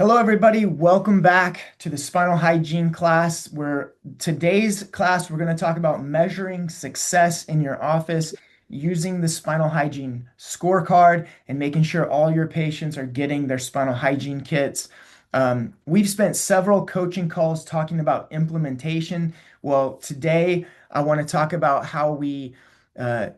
Hello, everybody. Welcome back to the spinal hygiene class. Where today's class, we're going to talk about measuring success in your office using the spinal hygiene scorecard and making sure all your patients are getting their spinal hygiene kits. We've spent several coaching calls talking about implementation. Well, today I want to talk about how we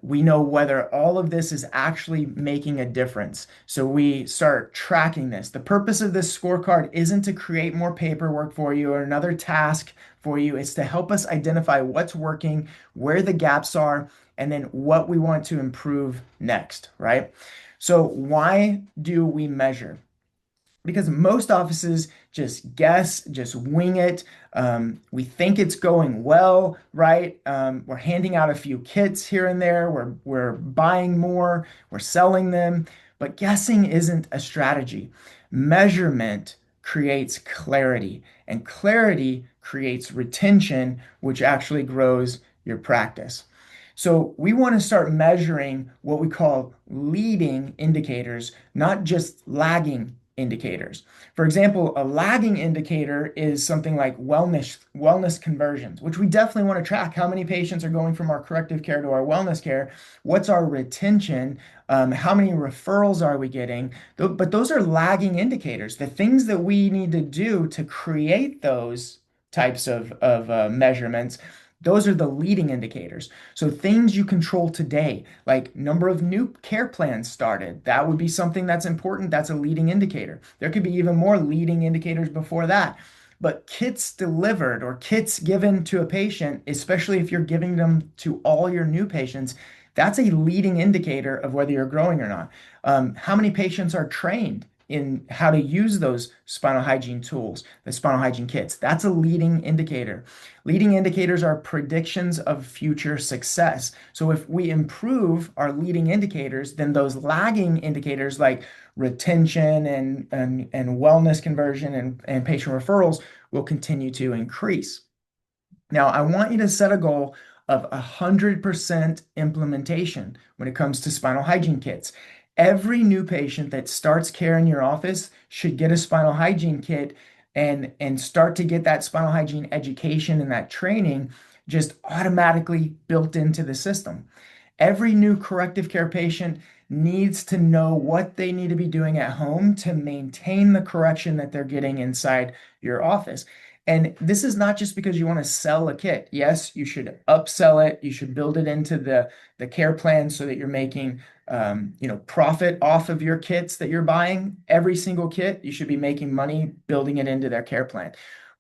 know whether all of this is actually making a difference. So we start tracking this. The purpose of this scorecard isn't to create more paperwork for you or another task for you. It's to help us identify what's working, where the gaps are, and then what we want to improve next, right? So why do we measure? Because most offices just guess, just wing it. We think it's going well, right? We're handing out a few kits here and there. We're buying more, we're selling them, but guessing isn't a strategy. Measurement creates clarity, and clarity creates retention, which actually grows your practice. So we want to start measuring what we call leading indicators, not just lagging indicators. For example, a lagging indicator is something like wellness conversions, which we definitely want to track. How many patients are going from our corrective care to our wellness care? What's our retention? How many referrals are we getting? But those are lagging indicators. The things that we need to do to create those types of measurements, those are the leading indicators. So things you control today, like number of new care plans started, that would be something that's important. That's a leading indicator. There could be even more leading indicators before that. But kits delivered or kits given to a patient, especially if you're giving them to all your new patients, that's a leading indicator of whether you're growing or not. How many patients are trained in how to use those spinal hygiene tools, the spinal hygiene kits? That's a leading indicator. Leading indicators are predictions of future success. So if we improve our leading indicators, then those lagging indicators like retention and wellness conversion and patient referrals will continue to increase. Now, I want you to set a goal of 100% implementation when it comes to spinal hygiene kits. Every new patient that starts care in your office should get a spinal hygiene kit and start to get that spinal hygiene education and that training just automatically built into the system. Every new corrective care patient needs to know what they need to be doing at home to maintain the correction that they're getting inside your office. And this is not just because you want to sell a kit. Yes, you should upsell it. You should build it into the care plan so that you're making profit off of your kits that you're buying. Every single kit, you should be making money building it into their care plan.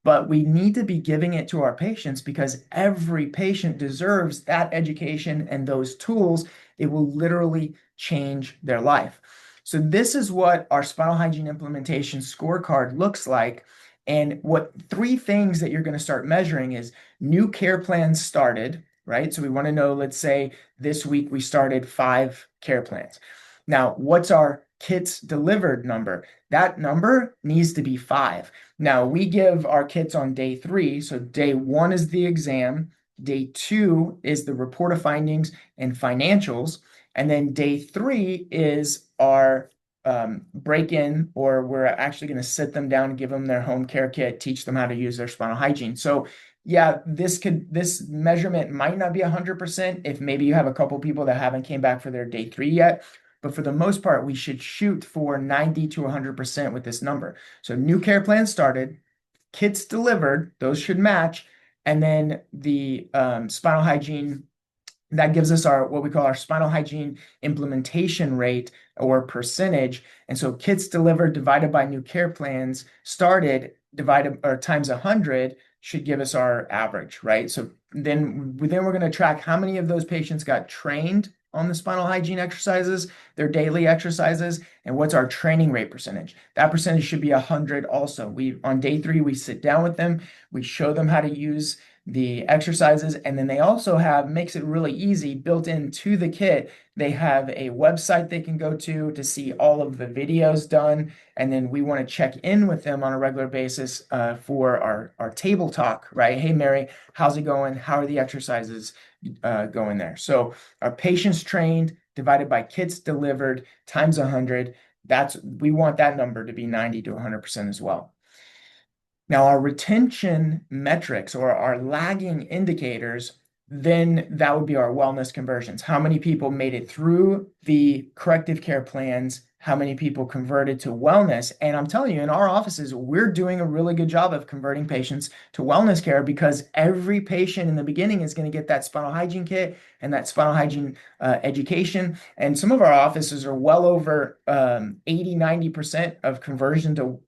But we need to be giving it to our patients because every patient deserves that education and those tools. It will literally change their life. So this is what our spinal hygiene implementation scorecard looks like. And what three things that you're going to start measuring is new care plans started, right? So we want to know, let's say this week we started 5 care plans. Now, what's our kits delivered number? That number needs to be 5. Now, we give our kits on day 3. So day 1 is the exam. Day 2 is the report of findings and financials. And then day 3 is our break-in, or we're actually going to sit them down and give them their home care kit, teach them how to use their spinal hygiene. So yeah, this measurement might not be 100% if maybe you have a couple people that haven't came back for their day 3 yet. But for the most part, we should shoot for 90 to 100% with this number. So new care plans started, kits delivered, those should match. And then the spinal hygiene, that gives us what we call our spinal hygiene implementation rate or percentage. And so kits delivered divided by new care plans started divided or times 100 should give us our average, right? So then we're going to track how many of those patients got trained on the spinal hygiene exercises, their daily exercises, and what's our training rate percentage. That percentage should be 100 also. On day 3, we sit down with them, we show them how to use the exercises, and then they also makes it really easy built into the kit. They have a website they can go to see all of the videos done, and then we want to check in with them on a regular basis for our table talk, right? Hey, Mary, how's it going? How are the exercises going there? So our patients trained divided by kits delivered times 100. We want that number to be 90 to 100% as well. Now, our retention metrics or our lagging indicators, then that would be our wellness conversions. How many people made it through the corrective care plans? How many people converted to wellness? And I'm telling you, in our offices, we're doing a really good job of converting patients to wellness care because every patient in the beginning is going to get that spinal hygiene kit and that spinal hygiene education. And some of our offices are well over 80, 90% of conversion to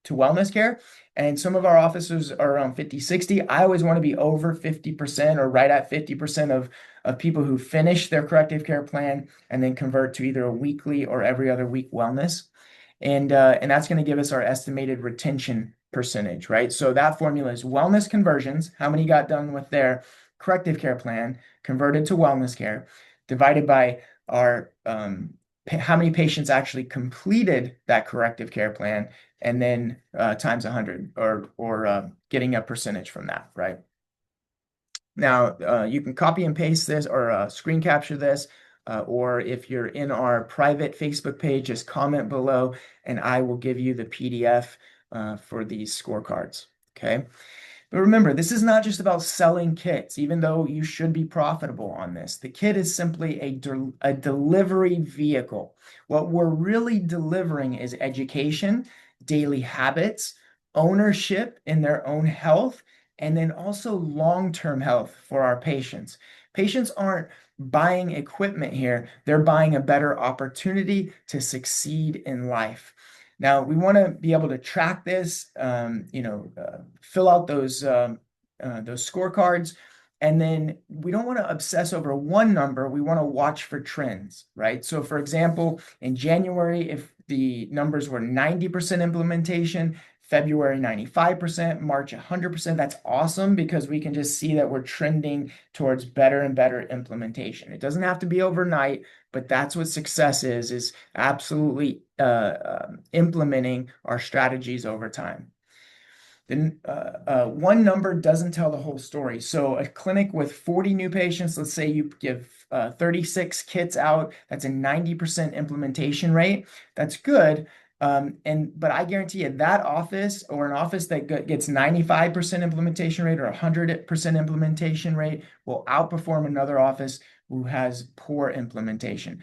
wellness care. And some of our officers are around 50, 60. I always want to be over 50% or right at 50% of people who finish their corrective care plan and then convert to either a weekly or every other week wellness. And that's going to give us our estimated retention percentage, right? So that formula is wellness conversions, how many got done with their corrective care plan, converted to wellness care, divided by our how many patients actually completed that corrective care plan, and then times 100 or getting a percentage from that, right? Now, you can copy and paste this or screen capture this, or if you're in our private Facebook page, just comment below and I will give you the PDF for these scorecards, okay? But remember, this is not just about selling kits, even though you should be profitable on this. The kit is simply a delivery vehicle. What we're really delivering is education, daily habits, ownership in their own health, and then also long-term health for our patients. Patients aren't buying equipment here. They're buying a better opportunity to succeed in life. Now, we want to be able to track this, fill out those scorecards, and then we don't want to obsess over one number. We want to watch for trends, right? So, for example, in January, if the numbers were 90% implementation, February 95%, March 100%, that's awesome because we can just see that we're trending towards better and better implementation. It doesn't have to be overnight, but that's what success is absolutely implementing our strategies over time. Then one number doesn't tell the whole story. So a clinic with 40 new patients, let's say you give 36 kits out, that's a 90% implementation rate. That's good. But I guarantee you that office or an office that gets 95% implementation rate or 100% implementation rate will outperform another office who has poor implementation.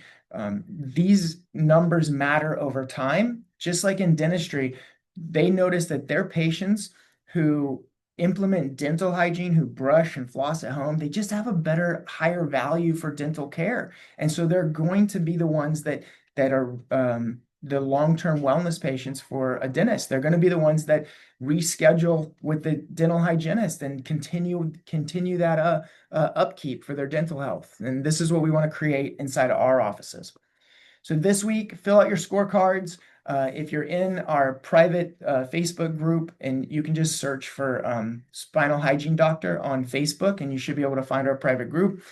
These numbers matter over time, just like in dentistry. They notice that their patients who implement dental hygiene, who brush and floss at home, they just have a better, higher value for dental care. And so they're going to be the ones that are the long-term wellness patients for a dentist. They're going to be the ones that reschedule with the dental hygienist and continue that upkeep for their dental health. And this is what we want to create inside of our offices. So this week, fill out your scorecards. If you're in our private Facebook group, and you can just search for Spinal Hygiene Doctor on Facebook, and you should be able to find our private group.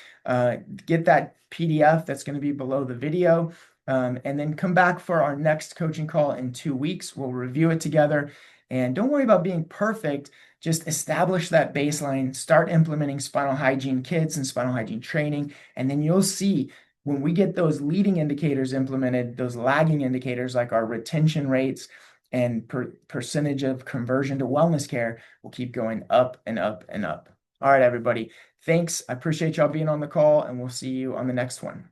Get that PDF that's going to be below the video, and then come back for our next coaching call in 2 weeks. We'll review it together. And don't worry about being perfect. Just establish that baseline, start implementing spinal hygiene kits and spinal hygiene training, and then you'll see when we get those leading indicators implemented, those lagging indicators like our retention rates and percentage of conversion to wellness care will keep going up and up and up. All right, everybody. Thanks. I appreciate y'all being on the call, and we'll see you on the next one.